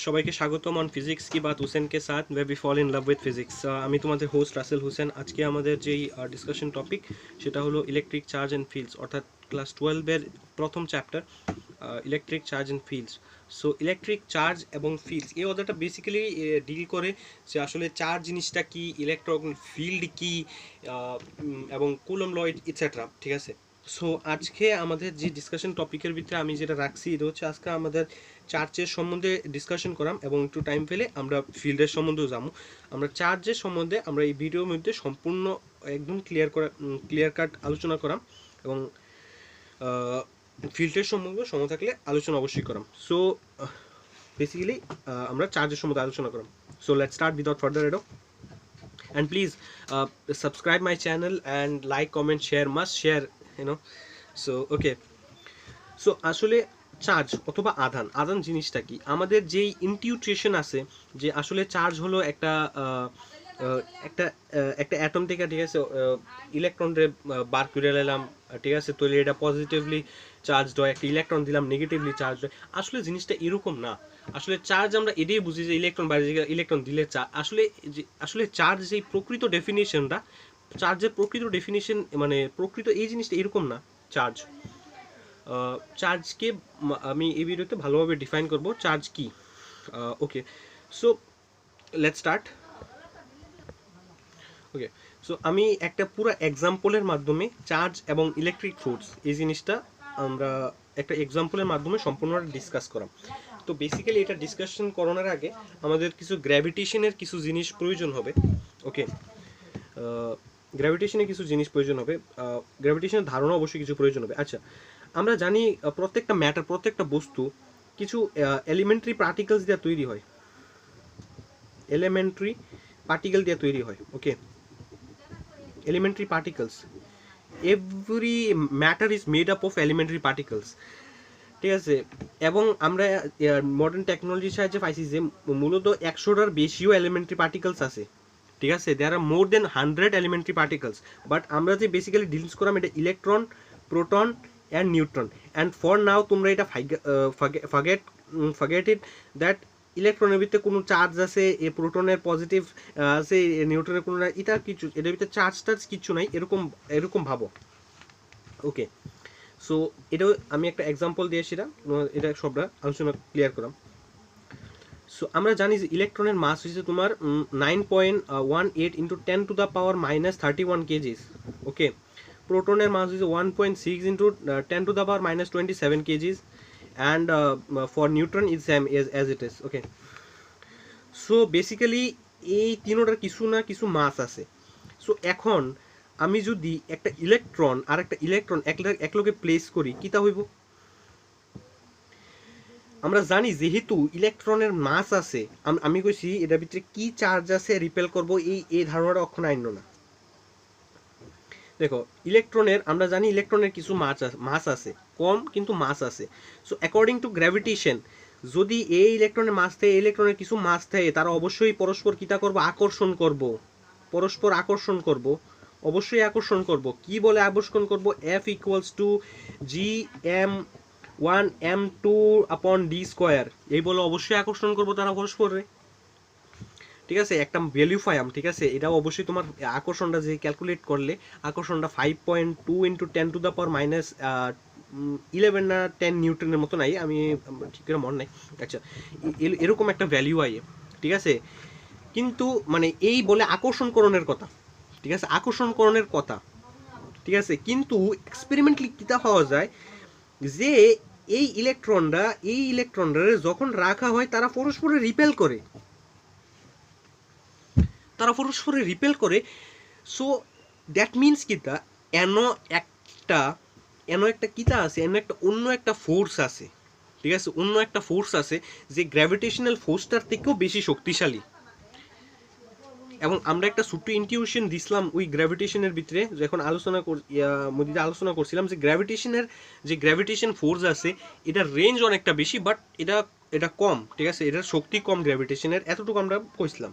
সবাইকে স্বাগতম on physics কি বাত হুসেনকে সাথ way we fall in love with physics. আমি তোমাদের হোস্ট রাসেল হোসেন। আজকে আমাদের যেই ডিসকাশন টপিক সেটা হলো ইলেকট্রিক চার্জ অ্যান্ড ফিল্ডস, অর্থাৎ ক্লাস 12-এর প্রথম chapter electric charge and fields. So electric charge এবং ফিল্ডস এই অধ্যায়টা বেসিক্যালি ডিল করে যে আসলে চার্জ জিনিসটা কি, ইলেকট্রন ফিল্ড কি, এবং কুলম ল ইটসেট্রা। ঠিক আছে, সো আজকে আমাদের যে ডিসকাশন টপিকের ভিতরে আমি যেটা রাখছি এটা হচ্ছে আজকে আমাদের চার্জের সম্বন্ধে ডিসকাশন করাম এবং একটু টাইম পেলে আমরা ফিল্ডের সম্বন্ধেও যাবো। আমরা চার্জের সম্বন্ধে আমরা এই ভিডিওর মধ্যে সম্পূর্ণ একদম ক্লিয়ার কাট আলোচনা করাম এবং ফিল্ডের সম্বন্ধে সময় থাকলে আলোচনা অবশ্যই করাম। সো বেসিক্যালি আমরা চার্জের সম্বন্ধে আলোচনা করাম। So let's start without further ado. And please subscribe my channel and like, comment, share, must share, you know. So okay, so আসলে চার্জ অথবা আধান জিনিসটা কি, আমাদের যেই ইনটিউট্রেশন আছে যে আসলে চার্জ হলো একটা একটা একটা অ্যাটম থেকে, ঠিক আছে, ইলেকট্রনরে বার করে নিলাম, ঠিক আছে, তাহলে এটা পজিটিভলি চার্জ হয়, একটা ইলেকট্রন দিলাম নেগেটিভলি চার্জ হয়। আসলে জিনিসটা এরকম না। আসলে চার্জ আমরা এটাই বুঝি যে ইলেকট্রন বাইরে ইলেকট্রন দিলে চার্জ। আসলে চার্জ যেই প্রকৃত ডেফিনেশনটা, চার্জের প্রকৃত ডেফিনেশন মানে প্রকৃত এই জিনিসটা এরকম না। চার্জকে আমি এই ভিডিওতে ভালোভাবে ডিফাইন করব চার্জ কি। Okay, so let's start. Okay, so আমি একটা পুরো এক্সাম্পলের মাধ্যমে চার্জ এবং ইলেকট্রিক ফোর্স এই জিনিসটা আমরা একটা এক্সাম্পলের মাধ্যমে সম্পূর্ণটা ডিসকাস করাম। তো বেসিক্যালি এটা ডিসকাশন করানোর আগে আমাদের কিছু গ্র্যাভিটেশনের কিছু জিনিস প্রয়োজন হবে। ওকে, গ্র্যাভিটেশনের কিছু জিনিস প্রয়োজন হবে, গ্র্যাভিটেশনের ধারণা অবশ্যই কিছু প্রয়োজন হবে। আচ্ছা, আমরা জানি প্রত্যেকটা ম্যাটার, প্রত্যেকটা বস্তু কিছু এলিমেন্টারি পার্টিকেলস দিয়ে তৈরি হয়, এলিমেন্টারি পার্টিকেল দিয়ে তৈরি হয়। ওকে, elementary particles, every matter is made up of elementary particles, ঠিক আছে। এবং আমরা মডার্ন টেকনোলজির সাহায্যে পাইছি যে মূলত 100টার বেশিও এলিমেন্টারি পার্টিকেলস আছে, ঠিক আছে। দেয়ার আর মোর দেন 100 এলিমেন্টারি পার্টিকেলস, বাট আমরা যে বেসিক্যালি ডিলস করাম এটা electron, proton and neutron. And for now তোমরা এটা ফরগেট ইট দ্যাট ইলেকট্রনের ভিতরে কোনো চার্জ আছে, এ প্রোটনের পজিটিভ আছে, নিউট্রনের কোনো, এটা কিছু, এটার ভিতরে চার্জ টার্জ কিছু নাই, এরকম ভাবো। ওকে, সো এটাও আমি একটা এক্সাম্পল দিয়ে সেটা এটা সবটা আলোচনা ক্লিয়ার করাম। সো আমরা জানি যে ইলেকট্রনের মাস হচ্ছে তোমার 9.18 ইন্টু 10⁻³ কেজিস। ওকে, প্রোটনের মাস হচ্ছে 1.6 into 10⁻27 KGs, and for neutron is same as it is. Okay, so basically এই তিনোটার কিছু না কিছু মাস আছে। সো এখন আমি যদি একটা ইলেকট্রন আর একটা ইলেকট্রন একলগে প্লেস করি কিতা হইব? আমরা জানি যেহেতু ইলেকট্রনের মাস আছে, আমি কইছি এটার ভিতরে কি চার্জ আছে রিপেল করব, এই ধারণাটা অক্ষণ আইন না। দেখো, ইলেকট্রনের আমরা জানি ইলেকট্রনের কিছু মাস আছে, কম কিন্তু মাস আছে। সো অ্যাকর্ডিং টু গ্র্যাভিটেশন, যদি এই ইলেকট্রনের মাস থাকে, ইলেকট্রনের কিছু মাস থাকে, তারা অবশ্যই পরস্পর কিতা করব, আকর্ষণ করব, পরস্পর আকর্ষণ করব, অবশ্যই আকর্ষণ করব। কি বলে আকর্ষণ করব? F ইকুয়ালস টু Gm1m2/d², এই বলে অবশ্যই আকর্ষণ করব তারা পরস্পরে, ঠিক আছে। একটা ভ্যালু পাইম, ঠিক আছে। এটাও অবশ্যই তোমার আকর্ষণটা যে ক্যালকুলেট করলে আকর্ষণটা 5.2 ইন্টু 10⁻11 না 10 নিউটনের মতো নাই, আমি ঠিক করে মনে নাই। আচ্ছা, এরকম একটা ভ্যালু আই, ঠিক আছে। কিন্তু মানে এই বলে আকর্ষণকরণের কথা, ঠিক আছে, আকর্ষণকরণের কথা, ঠিক আছে। কিন্তু এক্সপেরিমেন্টলি কিতা পাওয়া যায় যে এই ইলেকট্রনরা যখন রাখা হয় তারা পরস্পরে রিপেল করে, সো দ্যাট মিনস কিতা, এনো একটা কিতা আছে, অন্য একটা ফোর্স আছে, ঠিক আছে, অন্য একটা ফোর্স আছে যে গ্র্যাভিটেশনাল ফোর্সটার থেকেও বেশি শক্তিশালী। এবং আমরা একটা ছোট্ট ইনটিউশন দিছিলাম ওই গ্র্যাভিটেশনের ভিতরে, যখন আলোচনা করছিলাম যে গ্র্যাভিটেশন ফোর্স আছে, এটার রেঞ্জ অনেকটা বেশি, বাট এটা কম, ঠিক আছে, এটার শক্তি কম গ্র্যাভিটেশনের, এতটুকু আমরা কইছিলাম।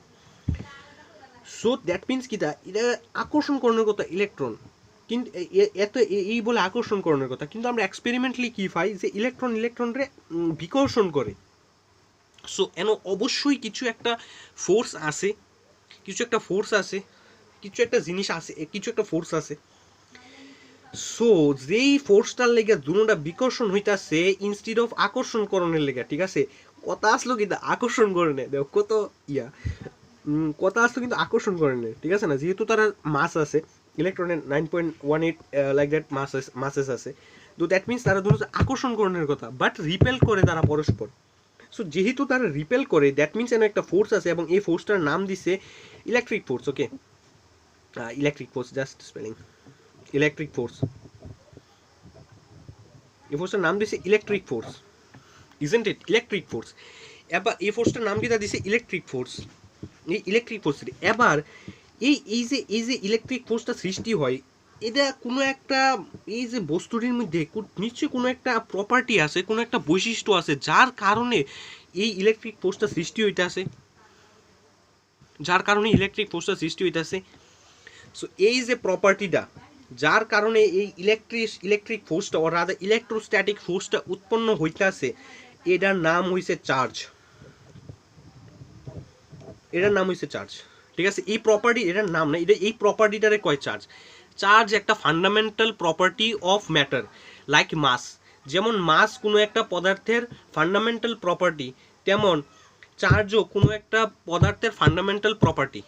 সো দ্যাট মিনস কি, এটা আকর্ষণ করানোর কথা ইলেকট্রন, কিন্তু এত এই বলে আকর্ষণ করানোর কথা, কিন্তু আমরা এক্সপেরিমেন্টলি কি পাই যে ইলেকট্রনরে বিকর্ষণ করে। সো এন অবশ্যই কিছু একটা ফোর্স আছে, কিছু একটা ফোর্স আছে, কিছু একটা জিনিস আছে, কিছু একটা ফোর্স আছে। সো যেই ফোর্সটার লেগে দুনোটা বিকর্ষণ হইতাছে ইনস্টিড অফ আকর্ষণ করণের লেগে, ঠিক আছে, কথা আসলো কিন্তু আকর্ষণ করণে, দেখো কত ইয়া, কথা আসলো কিন্তু আকর্ষণ করণে, ঠিক আছে না, যেহেতু তারা মাস আছে ইলেকট্রনের 9.18 লাইক দ্যাট মাসেস আছে, তো দ্যাট মিনস তারা দুটো আকর্ষণ করণের কথা, বাট রিপেল করে তারা পরস্পর। সো যেহেতু তারা রিপেল করে, দ্যাট মিনস এন একটা ফোর্স আছে, এবং এই ফোর্সটার নাম দিছে ইলেকট্রিক ফোর্স। ওকে, electric force, just spelling electric force, এই ফোর্সটার নাম দিছে ইলেকট্রিক ফোর্স, ইজেন্ট ইট, ইলেকট্রিক ফোর্স। এবার এই ফোর্সটার নাম যেটা দিছে ইলেকট্রিক ফোর্স, এই ইলেকট্রিক ফোর্স। এবার এই যে ইলেকট্রিক ফোর্সটা সৃষ্টি হয়, এটা কোনো একটা, এই যে বস্তুটির মধ্যে নিশ্চয়ই কোনো একটা প্রপার্টি আছে, কোনো একটা বৈশিষ্ট্য আছে, যার কারণে এই ইলেকট্রিক ফোর্সটা সৃষ্টি হইতেছে, যার কারণে ইলেকট্রিক ফোর্সটা সৃষ্টি হইতেছে। সো এই যে প্রপার্টিটা, যার কারণে এই ইলেকট্রিক ফোর্সটা or rather ইলেকট্রোস্ট্যাটিক ফোর্সটা উৎপন্ন হইতাছে, এটার নাম হইছে চার্জ, এটার নাম হইছে চার্জ, ঠিক আছে। এই প্রপার্টি, এটার নাম না, এটা এই প্রপার্টিটারে কয় চার্জ। চার্জ একটা fundamental property of matter, like mass. যেমন মাস কোনো একটা পদার্থের ফান্ডামেন্টাল প্রপার্টি, তেমন চার্জও কোনো একটা পদার্থের ফান্ডামেন্টাল প্রপার্টি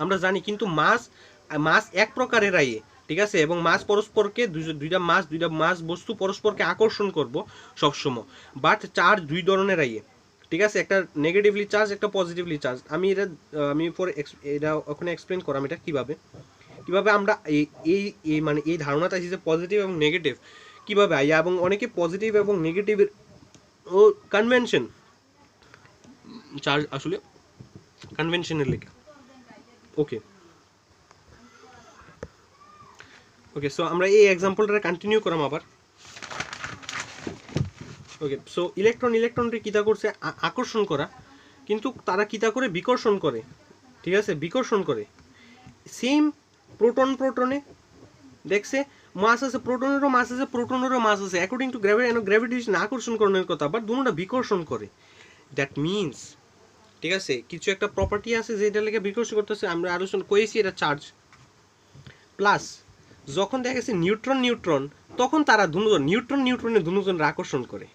আমরা জানি। কিন্তু মাস এক প্রকারের আইয়ে, ঠিক আছে, এবং মাস পরস্পরকে দুইটা মাস বস্তু পরস্পরকে আকর্ষণ করব সবসময়, বাট চার্জ দুই ধরনের আইয়ে, ঠিক আছে, একটা নেগেটিভলি চার্জ, একটা পজিটিভলি চার্জ। আমি এটা ওখানে এক্সপ্লেন করাম এটা কিভাবে আমরা এই মানে এই ধারণাটা আছে যে পজিটিভ এবং নেগেটিভ কিভাবে আইয়া, এবং অনেকে পজিটিভ এবং নেগেটিভের ও কনভেনশন, চার্জ আসলে কনভেনশনের লেখা। ওকে ওকে, সো আমরা এই এক্সাম্পলটা কন্টিনিউ করাম আবার। ওকে, সো ইলেকট্রনরে কিতা করছে আকর্ষণ করা, কিন্তু তারা কিতা করে বিকর্ষণ করে, ঠিক আছে, বিকর্ষণ করে। সেম প্রোটনে দেখছে মাস আছে, প্রোটনেরও মাস আছে, প্রোটনেরও মাস আছে, অ্যাকর্ডিং টু গ্র্যাভিটেশন আকর্ষণ করার কথা, বাট দুটোটা বিকর্ষণ করে। দ্যাট মিনস, ঠিক আছে, কিছু একটা প্রপার্টি আছে যেটা লেগে বিকর্ষণ করতেছে, আমরা আলোচনা করেছি, এটা চার্জ। প্লাস যখন দেখা গেছে নিউট্রন, তখন তারা নিউট্রনে দুজনের আকর্ষণ করে,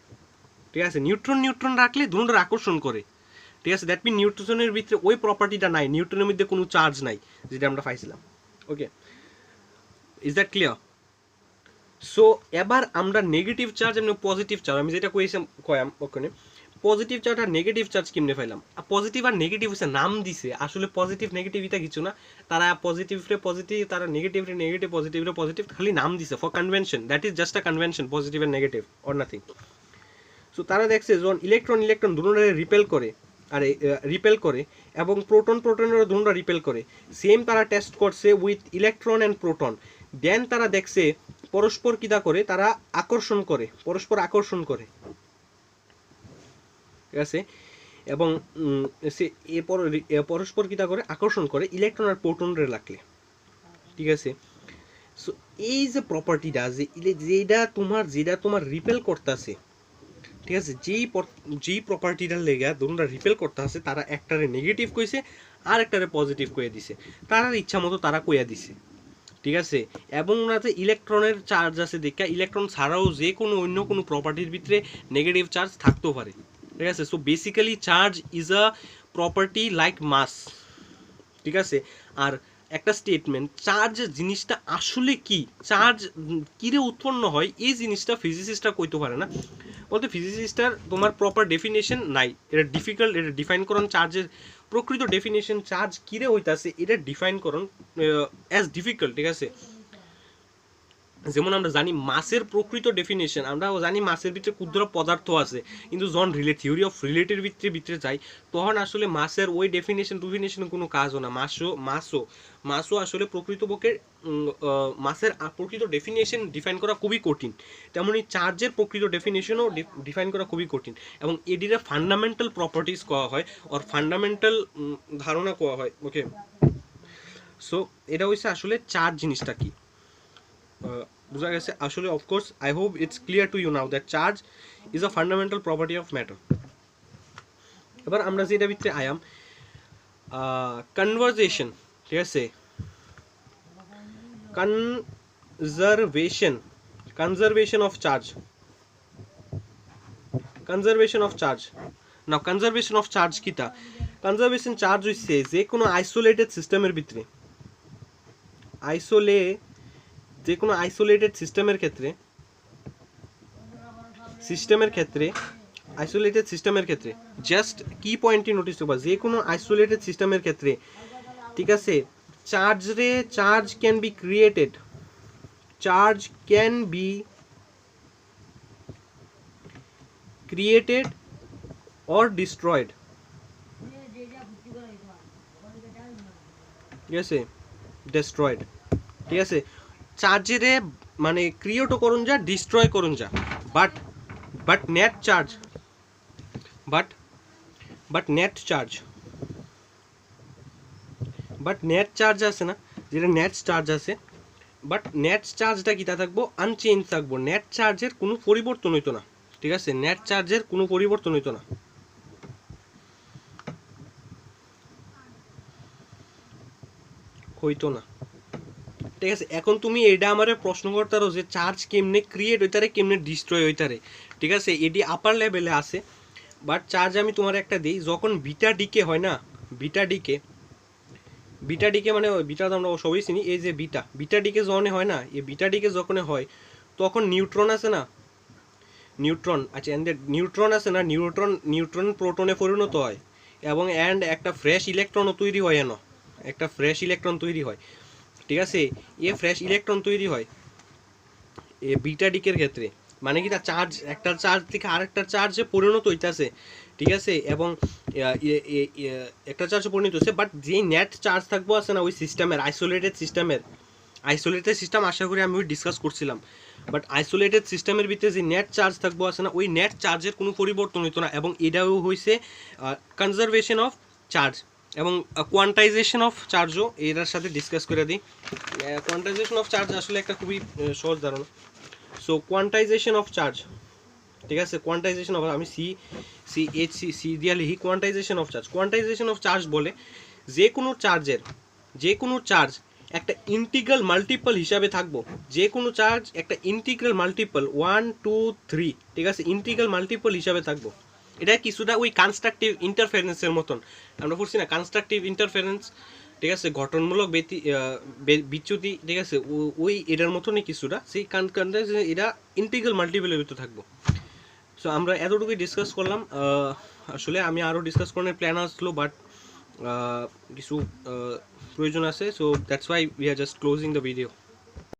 ঠিক আছে, নিউট্রন রাখলে দুজনের আকর্ষণ করে, ঠিক আছে। দ্যাট মিন নিউট্রনের ভিতরে ওই প্রপার্টিটা নাই, নিউট্রনের মধ্যে কোনো চার্জ নাই যেটা আমরা পাইছিলাম। ওকে, ইজ দ্যাট ক্লিয়ার? সো এবার আমরা নেগেটিভ চার্জ এবং পজিটিভ চার্জ, আমি যেটা কয়াম ওখানে পজিটিভ চার্জ আর নেগেটিভ চার্জ কেমনে পাইলাম। পজিটিভ আর নেগেটিভ হচ্ছে নাম দিছে, আসলে পজিটিভ নেগেটিভ এটা কিছু না, তারা পজিটিভরে পজিটিভ, তারা নেগেটিভরে নেগেটিভ, পজিটিভরে পজিটিভ, খালি নাম দিছে for convention, that is just a convention, positive and negative or nothing. So তারা দেখছে যখন ইলেকট্রন দুটোরে রিপেল করে এবং প্রোটনেরও দুটোটা রিপেল করে, সেম তারা টেস্ট করছে with electron and proton, then তারা দেখছে পরস্পর কিতা করে, তারা পরস্পর আকর্ষণ করে, ঠিক আছে, এবং পরস্পর কিতা করে আকর্ষণ করে ইলেকট্রন আর প্রোটনরে লাগলে, ঠিক আছে। সো এই যে প্রপার্টিটা যেটা তোমার রিপেল করতেছে, ঠিক আছে, যেই প্রপার্টিটার লেগা দুটোটা রিপেল করতে আছে, তারা একটারে নেগেটিভ কইছে আর একটারে পজিটিভ কইয়া দিছে, তারা ইচ্ছা মতো তারা কইয়া দিছে, ঠিক আছে। এবং ওনাতে ইলেকট্রনের চার্জ আছে দেখা ইলেকট্রন ছাড়াও যে কোনো অন্য কোনো প্রপার্টির ভিতরে নেগেটিভ চার্জ থাকতেও পারে, ঠিক আছে। So basically charge is a property like mass, ঠিক আছে। আর একটা স্টেটমেন্ট, চার্জ জিনিসটা আসলে কি, চার্জ কিরে উৎপন্ন হয়, এই জিনিসটা ফিজিসিস্টরা কইতে পারে না, বলতে ফিজিসিস্টটার তোমার প্রপার ডেফিনেশন নাই, এটা ডিফিকাল্ট, এটা ডিফাইন করুন চার্জের প্রকৃত ডেফিনেশন, চার্জ কিরে হইতাছে এটা ডিফাইন করুন অ্যাজ ডিফিকাল্ট, ঠিক আছে। যেমন আমরা জানি মাসের প্রকৃত ডেফিনেশন, আমরা জানি মাসের ভিতরে ক্ষুদ্র পদার্থ আছে, কিন্তু যখন থিওরি অফ রিলেটিভ ভিতরে যাই, তখন আসলে মাসের ওই ডেফিনেশন কোনো কাজও না। মাসও আসলে প্রকৃতপক্ষে মাসের প্রকৃত ডেফিনেশন ডিফাইন করা খুবই কঠিন, তেমনি চার্জের প্রকৃত ডেফিনেশনও ডিফাইন করা খুবই কঠিন, এবং এটিরা ফান্ডামেন্টাল প্রপার্টিস কোয়া হয় আর ফান্ডামেন্টাল ধারণা কোয়া হয়। ওকে, সো এটা হচ্ছে আসলে চার্জ জিনিসটা কি বোঝা গেছে আসলে। Of course I hope it's clear to you now that charge is a fundamental property of matter. এবার আমরা যেটা ভিতরে আয়াম কনভারসেশন, ঠিক আছে, conservation of charge. Now conservation of charge কিটা? কনজারভেশন চার্জ হইছে যে কোনো আইসোলেটেড সিস্টেমের ভিতরে আইসোলেটেড সিস্টেমের ক্ষেত্রে জাস্ট কি পয়েন্টটি নোটিস করবা, যে কোনো আইসোলেটেড সিস্টেমের ক্ষেত্রে, ঠিক আছে, charge can be created, or destroyed, ঠিক আছে, destroyed, ঠিক আছে, চার্জেরে মানে ক্রিয়েটও করুন যা, ডিস্ট্রয় করুন যা, বাট নেট চার্জ আছে না, যেটা নেট চার্জ আছে, বাট নেট চার্জটা কিটা থাকবো, আনচেঞ্জ থাকবো, নেট চার্জের কোনো পরিবর্তন হইতো না, ঠিক আছে, নেট চার্জের কোনো পরিবর্তন হইতো না। ঠিক আছে, এখন তুমি এটা আমারে প্রশ্ন করতারো যে চার্জ কেমনে ক্রিয়েট হইতারে, কেমনে ডিস্ট্রয় হইতারে, ঠিক আছে, এটি আপার লেভেলে আছে, বাট চার্জ আমি তোমার একটা দিই, যখন বিটা ডিকে হয় না, বিটা ডিকে মানে বিটা তো আমরা সবই চিনি, এই যে বিটা ডিকে যখন হয় না, এই বিটা ডিকে যখন হয় তখন নিউট্রন আছে না, আচ্ছা নিউট্রন আছে না, নিউট্রন প্রোটনে পরিণত হয় এবং একটা ফ্রেশ ইলেকট্রনও তৈরি হয়, তৈরি হয়, ঠিক আছে, ফ্রেশ ইলেকট্রন তৈরি হয় এ বিটা ডিকের ক্ষেত্রে, মানে কি চার্জ একটা চার্জ থেকে আরেকটা চার্জে পরিণত হইতাছে, ঠিক আছে, এবং একটা চার্জে পরিণত হচ্ছে, বাট যে নেট চার্জ থাকবো আছে না ওই সিস্টেমের, আইসোলেটেড সিস্টেম আশা করি আমি ডিসকাস করছিলাম, বাট আইসোলেটেড সিস্টেমের ভিতরে যে নেট চার্জ থাকবো আছে না, ওই নেট চার্জের কোনো পরিবর্তন হইতো না, এবং এটাও হয়েছে কনজারভেশন অফ চার্জ, এবং কোয়ান্টাইজেশন অফ চার্জও এটার সাথে ডিসকাস করে দিই। কোয়ান্টাইজেশন অফ চার্জ আসলে একটা খুবই সহজ ধারণা। সো কোয়ান্টাইজেশন অফ চার্জ, ঠিক আছে, কোয়ান্টাইজেশন অফ, আমি সি দিয়ে লিখি, কোয়ান্টাইজেশন অফ চার্জ বলে যে কোনো চার্জ একটা ইন্টিগ্রাল মাল্টিপল হিসাবে থাকবো, যে কোনো চার্জ একটা ইন্টিগ্রাল মাল্টিপল 1 2 3, ঠিক আছে, ইন্টিগ্রাল মাল্টিপল হিসাবে থাকবো। এটা কিছুটা ওই কনস্ট্রাকটিভ ইন্টারফারেন্সের মতন, আমরা পড়ছি না কনস্ট্রাকটিভ ইন্টারফারেন্স, ঠিক আছে, গঠনমূলক বিচ্যুতি, ঠিক আছে, ওই এটার মতনই কিছুটা, সেই এটা ইন্টিগ্রাল মাল্টিপলের ভিতরে থাকবো। সো আমরা এতটুকুই ডিসকাস করলাম, আসলে আমি আরও ডিসকাস করার প্ল্যান আসলো, বাট কিছু প্রয়োজন আছে, so that's why we are just closing the video.